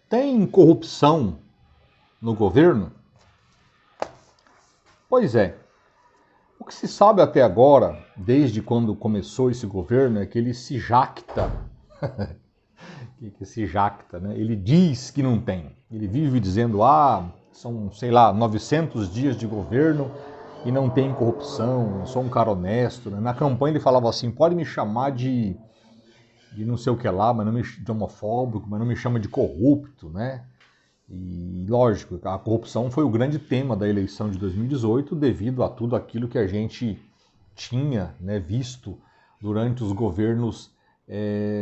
Tem corrupção no governo? Pois é. O que se sabe até agora, desde quando começou esse governo, é que ele se jacta. que se jacta, né? Ele diz que não tem. Ele vive dizendo, são, sei lá, 900 dias de governo e não tem corrupção, eu sou um cara honesto. Né? Na campanha ele falava assim, pode me chamar de não sei o que lá, mas não me de homofóbico, mas não me chama de corrupto, né? E lógico, a corrupção foi o grande tema da eleição de 2018 devido a tudo aquilo que a gente tinha, né, visto durante os governos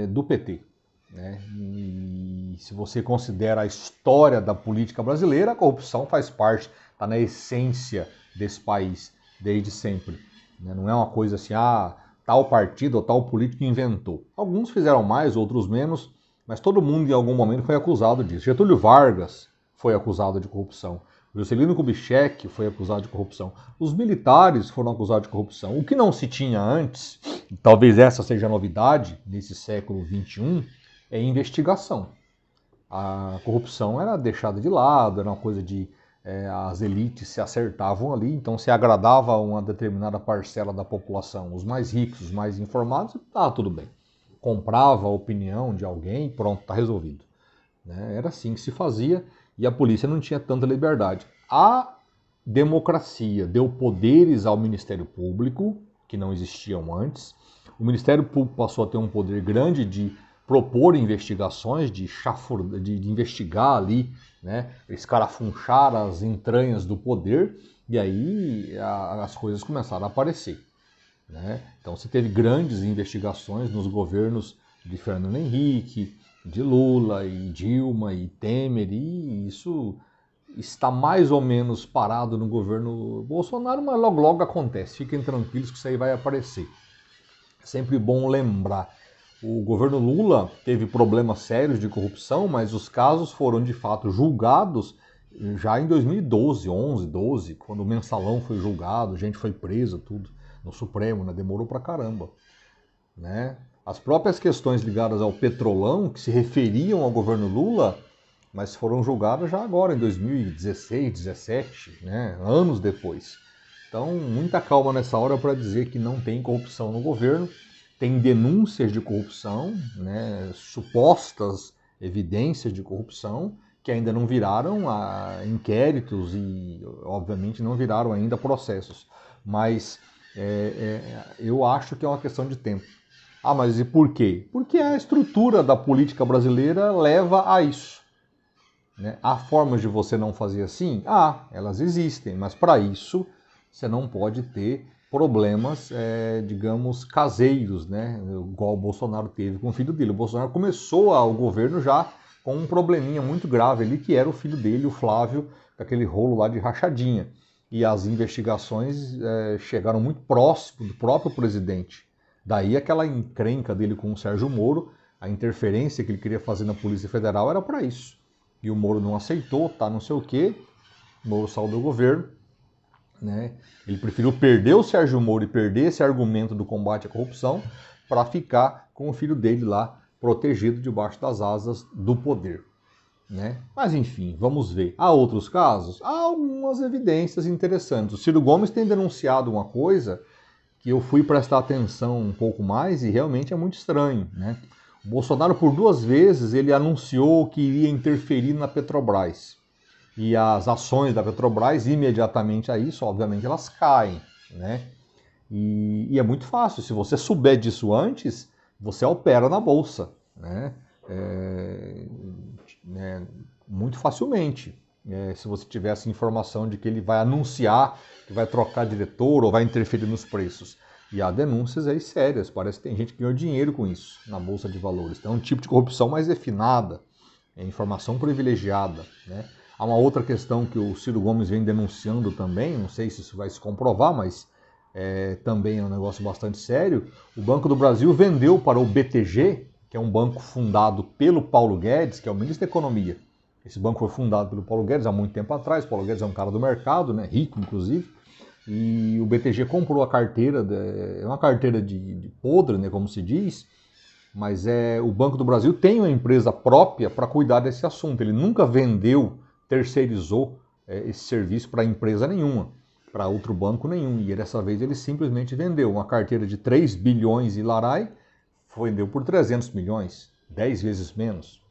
do PT. Né? E se você considera a história da política brasileira, a corrupção faz parte, está na essência desse país desde sempre. Né? Não é uma coisa assim, tal partido ou tal político inventou. Alguns fizeram mais, outros menos, mas todo mundo em algum momento foi acusado disso. Getúlio Vargas foi acusado de corrupção. Juscelino Kubitschek foi acusado de corrupção. Os militares foram acusados de corrupção. O que não se tinha antes, talvez essa seja a novidade nesse século XXI, é investigação. A corrupção era deixada de lado, era uma coisa de as elites se acertavam ali, então se agradava uma determinada parcela da população, os mais ricos, os mais informados, tudo bem. Comprava a opinião de alguém e pronto, está resolvido. Né? Era assim que se fazia e a polícia não tinha tanta liberdade. A democracia deu poderes ao Ministério Público, que não existiam antes. O Ministério Público passou a ter um poder grande de propor investigações, de investigar ali, né, escarafunchar as entranhas do poder, e aí as coisas começaram a aparecer. Né? Então você teve grandes investigações nos governos de Fernando Henrique, de Lula, e Dilma, e Temer, e isso está mais ou menos parado no governo Bolsonaro, mas logo logo acontece. Fiquem tranquilos que isso aí vai aparecer. É sempre bom lembrar. O governo Lula teve problemas sérios de corrupção, mas os casos foram de fato julgados já em 2012, 11, 12, quando o Mensalão foi julgado, gente foi presa, tudo, no Supremo, né? Demorou pra caramba. Né? As próprias questões ligadas ao Petrolão, que se referiam ao governo Lula, mas foram julgadas já agora, em 2016, 17, né? Anos depois. Então, muita calma nessa hora para dizer que não tem corrupção no governo. Tem denúncias de corrupção, né, supostas evidências de corrupção, que ainda não viraram inquéritos e, obviamente, não viraram ainda processos. Mas eu acho que é uma questão de tempo. Mas e por quê? Porque a estrutura da política brasileira leva a isso. Né? Há formas de você não fazer assim? Elas existem, mas para isso você não pode ter problemas, digamos, caseiros, né? Igual o Bolsonaro teve com o filho dele. O Bolsonaro começou o governo já com um probleminha muito grave ali, que era o filho dele, o Flávio, aquele rolo lá de rachadinha. E as investigações chegaram muito próximo do próprio presidente. Daí aquela encrenca dele com o Sérgio Moro, a interferência que ele queria fazer na Polícia Federal era para isso. E o Moro não aceitou, não sei o quê, o Moro saiu do governo. Né? Ele preferiu perder o Sérgio Moro e perder esse argumento do combate à corrupção para ficar com o filho dele lá protegido debaixo das asas do poder. Né? Mas enfim, vamos ver. Há outros casos? Há algumas evidências interessantes. O Ciro Gomes tem denunciado uma coisa que eu fui prestar atenção um pouco mais e realmente é muito estranho. Né? O Bolsonaro, por 2 vezes, ele anunciou que iria interferir na Petrobras. E as ações da Petrobras, imediatamente a isso, obviamente, elas caem. Né? E é muito fácil. Se você souber disso antes, você opera na Bolsa. Né? Muito facilmente. Se você tivesse informação de que ele vai anunciar que vai trocar diretor ou vai interferir nos preços. E há denúncias aí sérias. Parece que tem gente que ganhou dinheiro com isso na Bolsa de Valores. Então é um tipo de corrupção mais refinada. É informação privilegiada. Né? Há uma outra questão que o Ciro Gomes vem denunciando também, não sei se isso vai se comprovar, mas também é um negócio bastante sério. O Banco do Brasil vendeu para o BTG, que é um banco fundado pelo Paulo Guedes, que é o ministro da Economia. Esse banco foi fundado pelo Paulo Guedes há muito tempo atrás. O Paulo Guedes é um cara do mercado, né, rico inclusive, e o BTG comprou a carteira, é uma carteira de podre, né, como se diz, Mas o Banco do Brasil tem uma empresa própria para cuidar desse assunto. Ele nunca vendeu, terceirizou esse serviço para empresa nenhuma, para outro banco nenhum. E dessa vez ele simplesmente vendeu uma carteira de 3 bilhões e larai, vendeu por 300 milhões, 10 vezes menos.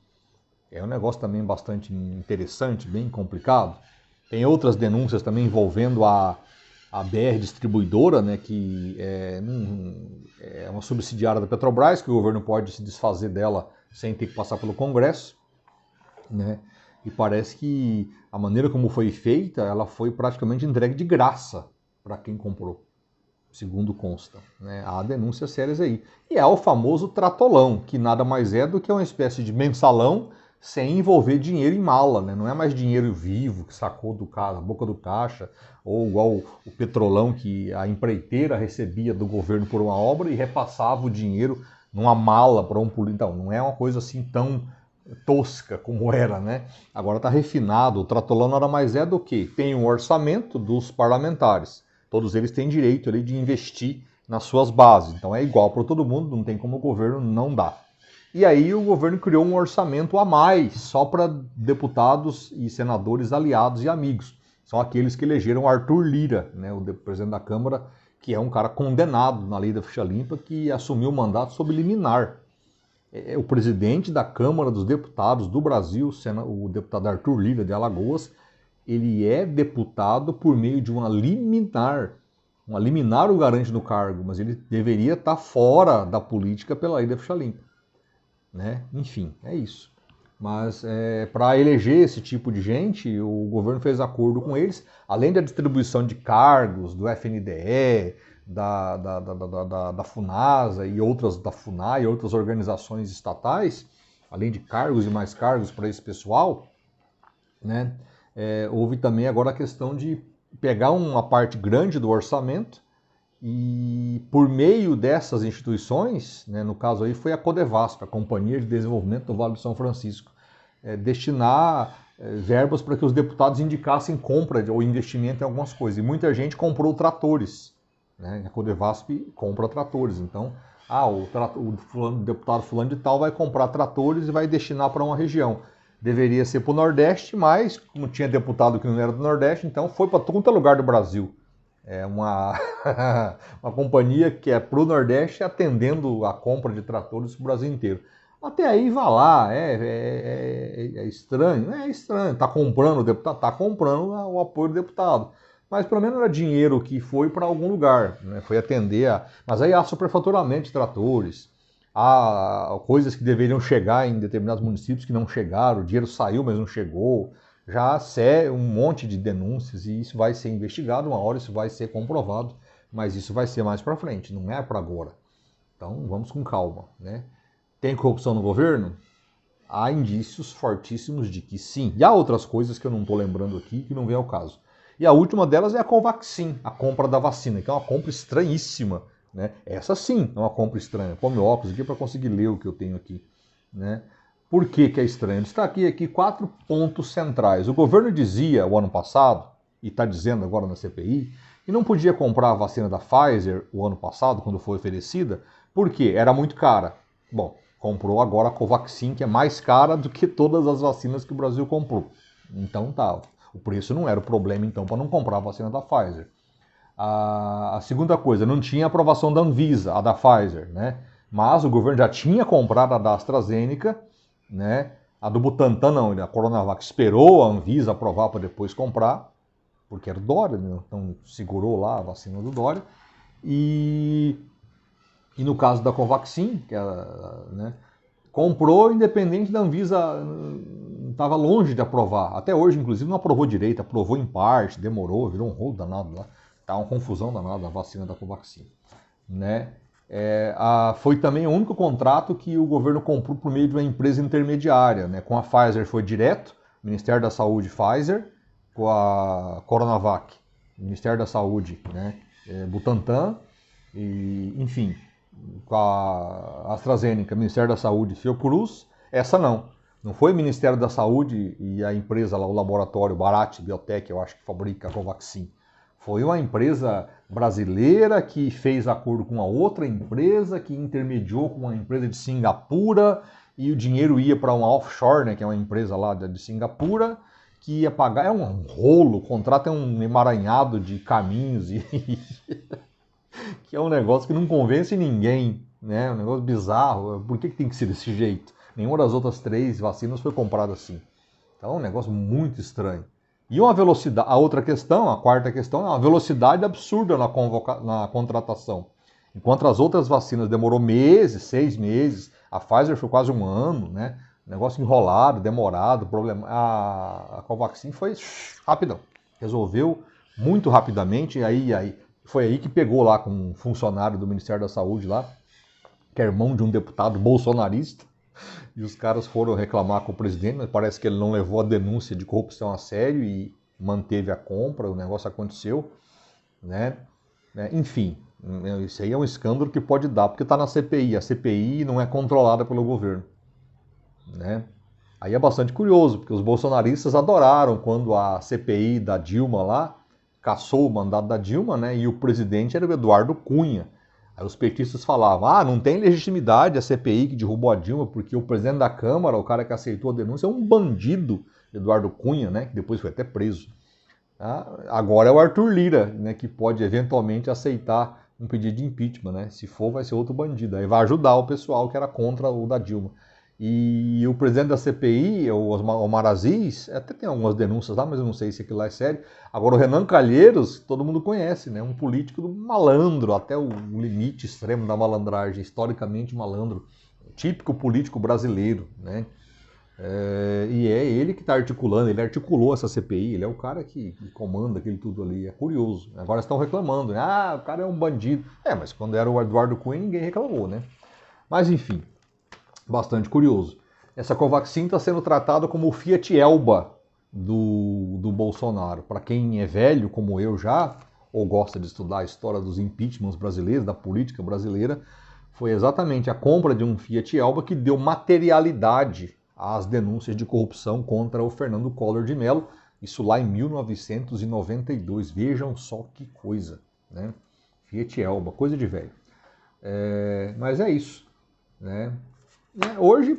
É um negócio também bastante interessante, bem complicado. Tem outras denúncias também envolvendo a BR Distribuidora, né, que é uma subsidiária da Petrobras, que o governo pode se desfazer dela sem ter que passar pelo Congresso, né? E parece que a maneira como foi feita, ela foi praticamente entregue de graça para quem comprou, segundo consta, né? Há denúncias sérias aí. E é o famoso tratolão, que nada mais é do que uma espécie de mensalão sem envolver dinheiro em mala, né? Não é mais dinheiro vivo que sacou da boca do caixa, ou igual o petrolão que a empreiteira recebia do governo por uma obra e repassava o dinheiro numa mala para um político. Então, não é uma coisa assim tão tosca como era, né? Agora está refinado. O tratolão nada mais é do que tem um orçamento dos parlamentares. Todos eles têm direito ali de investir nas suas bases. Então é igual para todo mundo, não tem como o governo não dar. E aí o governo criou um orçamento a mais, só para deputados e senadores aliados e amigos. São aqueles que elegeram Arthur Lira, né, o presidente da Câmara, que é um cara condenado na lei da ficha limpa, que assumiu o mandato sob liminar. O presidente da Câmara dos Deputados do Brasil, o deputado Arthur Lira de Alagoas, ele é deputado por meio de uma liminar. Uma liminar o garante no cargo, mas ele deveria estar fora da política pela lei da ficha limpa. Né? Enfim, é isso. Mas para eleger esse tipo de gente, o governo fez acordo com eles, além da distribuição de cargos do FNDE, da FUNASA e outras, da FUNAI e outras organizações estatais, além de cargos e mais cargos para esse pessoal, né? Houve também agora a questão de pegar uma parte grande do orçamento e por meio dessas instituições, né, no caso aí foi a Codevasf, a Companhia de Desenvolvimento do Vale do São Francisco, destinar verbas para que os deputados indicassem compra ou investimento em algumas coisas. E muita gente comprou tratores, né? A Codevasf compra tratores. Então, o deputado fulano de tal vai comprar tratores e vai destinar para uma região. Deveria ser para o Nordeste, mas como tinha deputado que não era do Nordeste, então foi para todo lugar do Brasil. É uma companhia que é para o Nordeste atendendo a compra de tratores para o Brasil inteiro. Até aí vai lá, é estranho, é estranho, está comprando o deputado, está comprando o apoio do deputado. Mas pelo menos era dinheiro que foi para algum lugar, né? Foi atender a... Mas aí há superfaturamento de tratores, há coisas que deveriam chegar em determinados municípios que não chegaram, o dinheiro saiu, mas não chegou. Já é um monte de denúncias e isso vai ser investigado, uma hora isso vai ser comprovado, mas isso vai ser mais para frente, não é para agora. Então vamos com calma, né? Tem corrupção no governo? Há indícios fortíssimos de que sim. E há outras coisas que eu não estou lembrando aqui que não vem ao caso. E a última delas é a Covaxin, a compra da vacina, que é uma compra estranhíssima, né? Essa sim é uma compra estranha. Põe meu óculos aqui para conseguir ler o que eu tenho aqui, né? Por que é estranho? Destaquei aqui 4 pontos centrais. O governo dizia o ano passado, e está dizendo agora na CPI, que não podia comprar a vacina da Pfizer o ano passado, quando foi oferecida, porque era muito cara. Bom, comprou agora a Covaxin, que é mais cara do que todas as vacinas que o Brasil comprou. Então tá, o preço não era o problema então para não comprar a vacina da Pfizer. A segunda coisa, não tinha aprovação da Anvisa, a da Pfizer, né? Mas o governo já tinha comprado a da AstraZeneca, né? A do Butantan não, a Coronavac esperou a Anvisa aprovar para depois comprar, porque era o Dória, né? Então segurou lá a vacina do Dória. E no caso da Covaxin, que era, né, comprou independente da Anvisa, estava longe de aprovar. Até hoje, inclusive, não aprovou direito, aprovou em parte, demorou, virou um rolo danado lá. Tá uma confusão danada a vacina da Covaxin, né? Foi também o único contrato que o governo comprou por meio de uma empresa intermediária, né? Com a Pfizer foi direto, Ministério da Saúde Pfizer, com a Coronavac, Ministério da Saúde, né? Butantan, e, enfim, com a AstraZeneca, Ministério da Saúde Fiocruz. Essa não foi o Ministério da Saúde e a empresa lá, o laboratório Bharat Biotech, eu acho que fabrica a Covaxin. Foi uma empresa brasileira que fez acordo com uma outra empresa, que intermediou com uma empresa de Singapura, e o dinheiro ia para uma offshore, né, que é uma empresa lá de Singapura, que ia pagar. É um rolo, o contrato é um emaranhado de caminhos, que é um negócio que não convence ninguém, né? Um negócio bizarro. Por que tem que ser desse jeito? Nenhuma das outras 3 vacinas foi comprada assim. Então é um negócio muito estranho. E uma velocidade, a outra questão, a quarta questão, é uma velocidade absurda na contratação. Enquanto as outras vacinas demorou meses, 6 meses, a Pfizer foi quase 1 ano, né? Negócio enrolado, demorado, problema. A Covaxin foi rapidão. Resolveu muito rapidamente, e aí foi aí que pegou lá com um funcionário do Ministério da Saúde lá, que é irmão de um deputado bolsonarista, e os caras foram reclamar com o presidente, mas parece que ele não levou a denúncia de corrupção a sério e manteve a compra, o negócio aconteceu, né? Enfim, isso aí é um escândalo que pode dar, porque está na CPI, a CPI não é controlada pelo governo, né? Aí é bastante curioso, porque os bolsonaristas adoraram quando a CPI da Dilma lá cassou o mandato da Dilma, né? E o presidente era o Eduardo Cunha. Aí os petistas falavam, não tem legitimidade a CPI que derrubou a Dilma, porque o presidente da Câmara, o cara que aceitou a denúncia, é um bandido, Eduardo Cunha, né? Que depois foi até preso. Agora é o Arthur Lira, né? Que pode eventualmente aceitar um pedido de impeachment, né? Se for, vai ser outro bandido. Aí vai ajudar o pessoal que era contra o da Dilma. E o presidente da CPI, o Omar Aziz, até tem algumas denúncias lá, mas eu não sei se aquilo lá é sério. Agora o Renan Calheiros, todo mundo conhece, né? Um político do malandro, até o limite extremo da malandragem, historicamente malandro, típico político brasileiro, né? E é ele que está articulando, ele articulou essa CPI, ele é o cara que comanda aquilo tudo ali, é curioso. Agora estão reclamando, né? O cara é um bandido. Mas quando era o Eduardo Cunha, ninguém reclamou, né? Mas enfim, bastante curioso. Essa Covaxin está sendo tratada como o Fiat Elba do Bolsonaro. Para quem é velho, como eu já, ou gosta de estudar a história dos impeachments brasileiros, da política brasileira, foi exatamente a compra de um Fiat Elba que deu materialidade às denúncias de corrupção contra o Fernando Collor de Mello, isso lá em 1992. Vejam só que coisa, né? Fiat Elba, coisa de velho. Mas é isso, né? Hoje,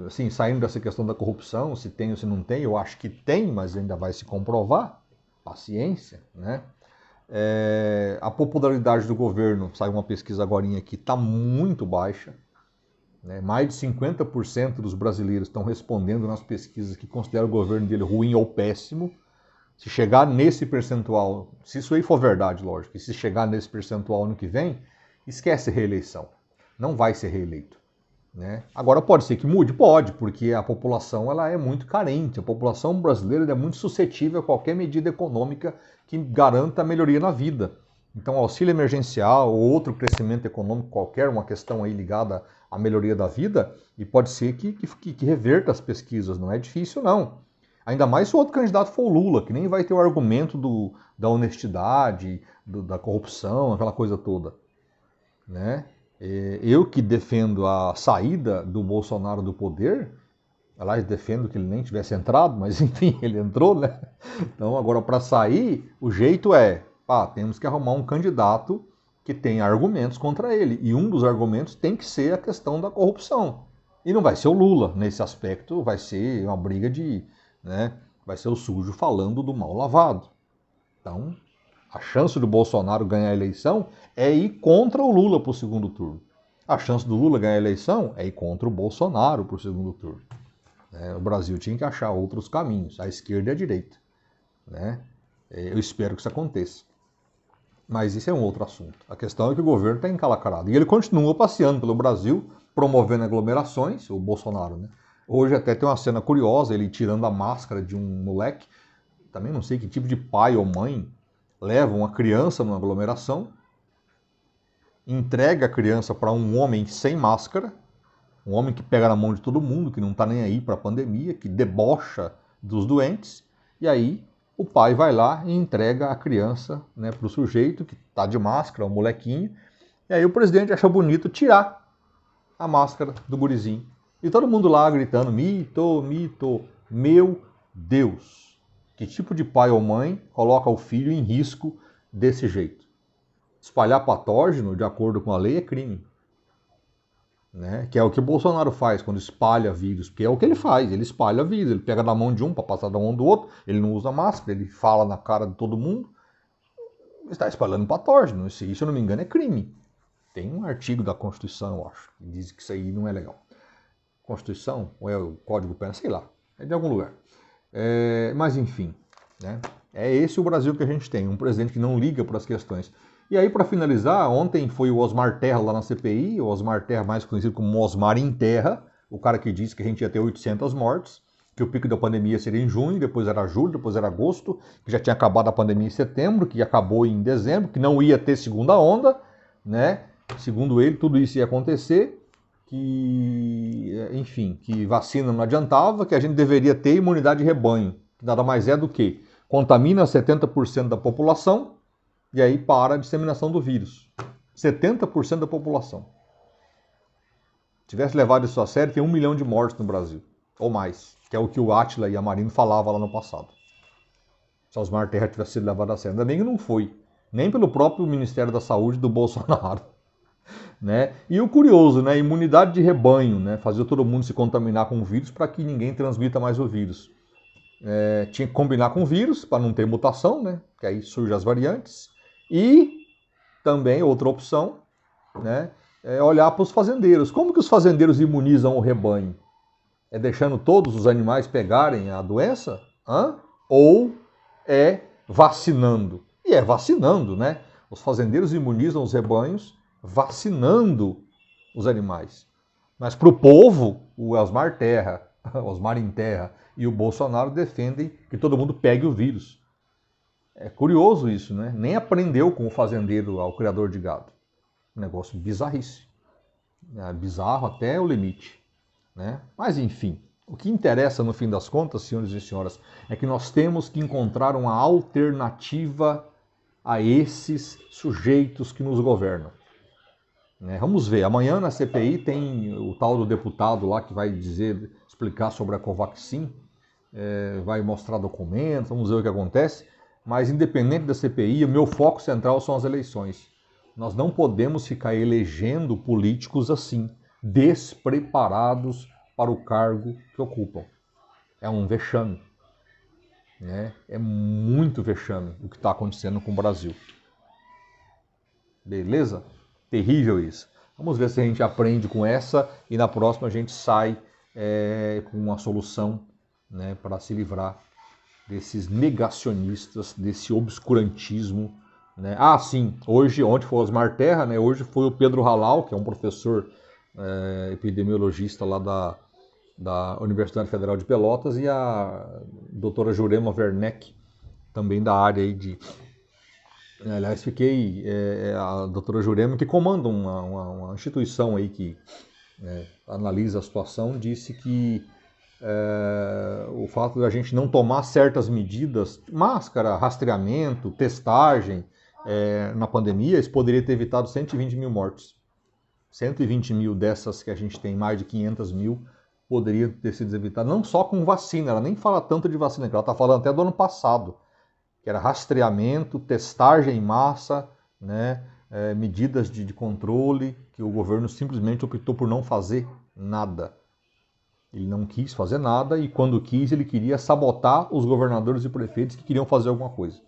assim, saindo dessa questão da corrupção, se tem ou se não tem, eu acho que tem, mas ainda vai se comprovar, paciência, né? A popularidade do governo, saiu uma pesquisa agora aqui, está muito baixa, né? Mais de 50% dos brasileiros estão respondendo nas pesquisas que consideram o governo dele ruim ou péssimo. Se chegar nesse percentual, se isso aí for verdade, lógico, e se chegar nesse percentual ano que vem, esquece reeleição, não vai ser reeleito. Né? Agora pode ser que mude? Pode, porque a população ela é muito carente, a população brasileira é muito suscetível a qualquer medida econômica que garanta a melhoria na vida. Então auxílio emergencial ou outro crescimento econômico qualquer, uma questão aí ligada à melhoria da vida, e pode ser que reverta as pesquisas, não é difícil não. Ainda mais se o outro candidato for o Lula, que nem vai ter o argumento da honestidade, da corrupção, aquela coisa toda, né? Eu que defendo a saída do Bolsonaro do poder, aliás, defendo que ele nem tivesse entrado, mas enfim, ele entrou, né? Então agora para sair, o jeito temos que arrumar um candidato que tenha argumentos contra ele. E um dos argumentos tem que ser a questão da corrupção. E não vai ser o Lula, nesse aspecto vai ser uma briga né? Vai ser o sujo falando do mal lavado. Então, a chance do Bolsonaro ganhar a eleição é ir contra o Lula para o segundo turno. A chance do Lula ganhar a eleição é ir contra o Bolsonaro para o segundo turno. O Brasil tinha que achar outros caminhos, a esquerda e a direita. Né? Eu espero que isso aconteça. Mas isso é um outro assunto. A questão é que o governo está encalacrado. E ele continua passeando pelo Brasil, promovendo aglomerações, o Bolsonaro, né? Hoje até tem uma cena curiosa, ele tirando a máscara de um moleque, também não sei que tipo de pai ou mãe, leva uma criança numa aglomeração, entrega a criança para um homem sem máscara, um homem que pega na mão de todo mundo, que não está nem aí para a pandemia, que debocha dos doentes, e aí o pai vai lá e entrega a criança, né, para o sujeito que está de máscara, um molequinho, e aí o presidente acha bonito tirar a máscara do gurizinho. E todo mundo lá gritando, mito, mito, meu Deus. Que tipo de pai ou mãe coloca o filho em risco desse jeito? Espalhar patógeno, de acordo com a lei, é crime. Né? Que é o que o Bolsonaro faz quando espalha vírus, porque é o que ele faz, ele espalha vírus, ele pega na mão de um para passar da mão do outro, ele não usa máscara, ele fala na cara de todo mundo, está espalhando patógeno, isso, se eu não me engano, é crime. Tem um artigo da Constituição, eu acho, que diz que isso aí não é legal. Constituição, ou é o Código Penal, sei lá, é de algum lugar. Mas enfim, né? É esse o Brasil que a gente tem, um presidente que não liga para as questões. E aí, para finalizar, ontem foi o Osmar Terra lá na CPI, o Osmar Terra, mais conhecido como Osmar em Terra, o cara que disse que a gente ia ter 800 mortes, que o pico da pandemia seria em junho, depois era julho, depois era agosto, que já tinha acabado a pandemia em setembro, que acabou em dezembro, que não ia ter segunda onda, né? Segundo ele, tudo isso ia acontecer, que, enfim, que vacina não adiantava, que a gente deveria ter imunidade de rebanho, que nada mais é do que contamina 70% da população, e aí para a disseminação do vírus. 70% da população. Se tivesse levado isso a sério, tem 1 milhão de mortes no Brasil. Ou mais. Que é o que o Átila e a Marino falavam lá no passado. Se o Osmar Terra tivesse sido levado a sério. Ainda bem que não foi. Nem pelo próprio Ministério da Saúde do Bolsonaro. Né? E o curioso, né? Imunidade de rebanho. Né? Fazer todo mundo se contaminar com o vírus para que ninguém transmita mais o vírus. Tinha que combinar com o vírus para não ter mutação, né? Que aí surgem as variantes. E também, outra opção, né, é olhar para os fazendeiros. Como que os fazendeiros imunizam o rebanho? É deixando todos os animais pegarem a doença? Ou é vacinando? E é vacinando, né? Os fazendeiros imunizam os rebanhos vacinando os animais. Mas para o povo, o Osmar Terra, Osmar em Terra e o Bolsonaro defendem que todo mundo pegue o vírus. É curioso isso, né? Nem aprendeu com o fazendeiro ao criador de gado. Um negócio bizarríssimo. Bizarro até o limite. Né? Mas enfim, o que interessa no fim das contas, senhores e senhoras, é que nós temos que encontrar uma alternativa a esses sujeitos que nos governam. Né? Vamos ver, amanhã na CPI tem o tal do deputado lá que vai explicar sobre a Covaxin, vai mostrar documentos, vamos ver o que acontece. Mas independente da CPI, o meu foco central são as eleições. Nós não podemos ficar elegendo políticos assim, despreparados para o cargo que ocupam. É um vexame. Né? É muito vexame o que está acontecendo com o Brasil. Beleza? Terrível isso. Vamos ver se a gente aprende com essa e na próxima a gente sai com uma solução, né, para se livrar desses negacionistas, desse obscurantismo. Né? Sim, ontem foi o Osmar Terra, né? Hoje foi o Pedro Halal, que é um professor epidemiologista lá da Universidade Federal de Pelotas, e a doutora Jurema Werneck, também da área aí de... Aliás, a doutora Jurema, que comanda uma instituição aí que analisa a situação, disse que o fato da gente não tomar certas medidas, máscara, rastreamento, testagem, na pandemia, isso poderia ter evitado 120 mil mortes. 120 mil dessas que a gente tem, mais de 500 mil, poderia ter sido evitado, não só com vacina, ela nem fala tanto de vacina, ela está falando até do ano passado, que era rastreamento, testagem em massa, né, medidas de controle, que o governo simplesmente optou por não fazer nada. Ele não quis fazer nada e quando quis ele queria sabotar os governadores e prefeitos que queriam fazer alguma coisa.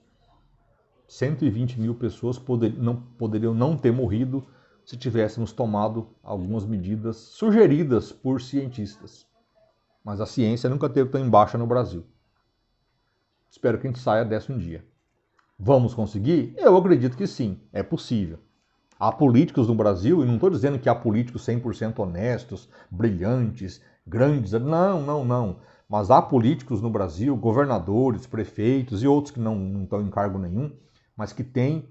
120 mil pessoas poderiam não ter morrido se tivéssemos tomado algumas medidas sugeridas por cientistas. Mas a ciência nunca teve tão em baixa no Brasil. Espero que a gente saia dessa um dia. Vamos conseguir? Eu acredito que sim, é possível. Há políticos no Brasil, e não estou dizendo que há políticos 100% honestos, brilhantes, grandes, não. Mas há políticos no Brasil, governadores, prefeitos e outros que não estão em cargo nenhum, mas que têm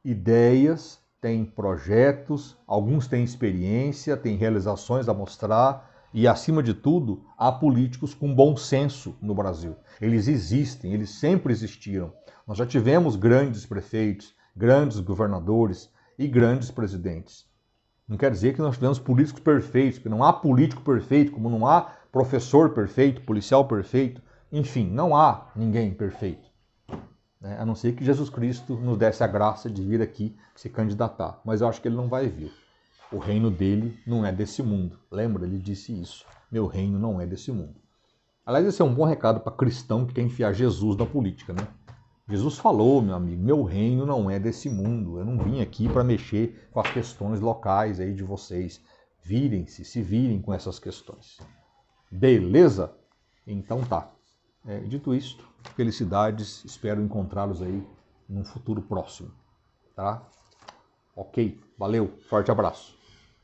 ideias, têm projetos, alguns têm experiência, têm realizações a mostrar e, acima de tudo, há políticos com bom senso no Brasil. Eles existem, eles sempre existiram. Nós já tivemos grandes prefeitos, grandes governadores e grandes presidentes. Não quer dizer que nós tivemos políticos perfeitos, porque não há político perfeito, como não há professor perfeito, policial perfeito, Enfim, não há ninguém perfeito, né? A não ser que Jesus Cristo nos desse a graça de vir aqui se candidatar. Mas eu acho que ele não vai vir. O reino dele não é desse mundo. Lembra? Ele disse isso. Meu reino não é desse mundo. Aliás, esse é um bom recado para cristão que quer enfiar Jesus na política, né? Jesus falou, meu amigo, meu reino não é desse mundo. Eu não vim aqui para mexer com as questões locais aí de vocês. Virem-se, se virem com essas questões. Beleza? Então tá. Dito isto, felicidades, espero encontrá-los aí num futuro próximo, tá? Ok, valeu, forte abraço.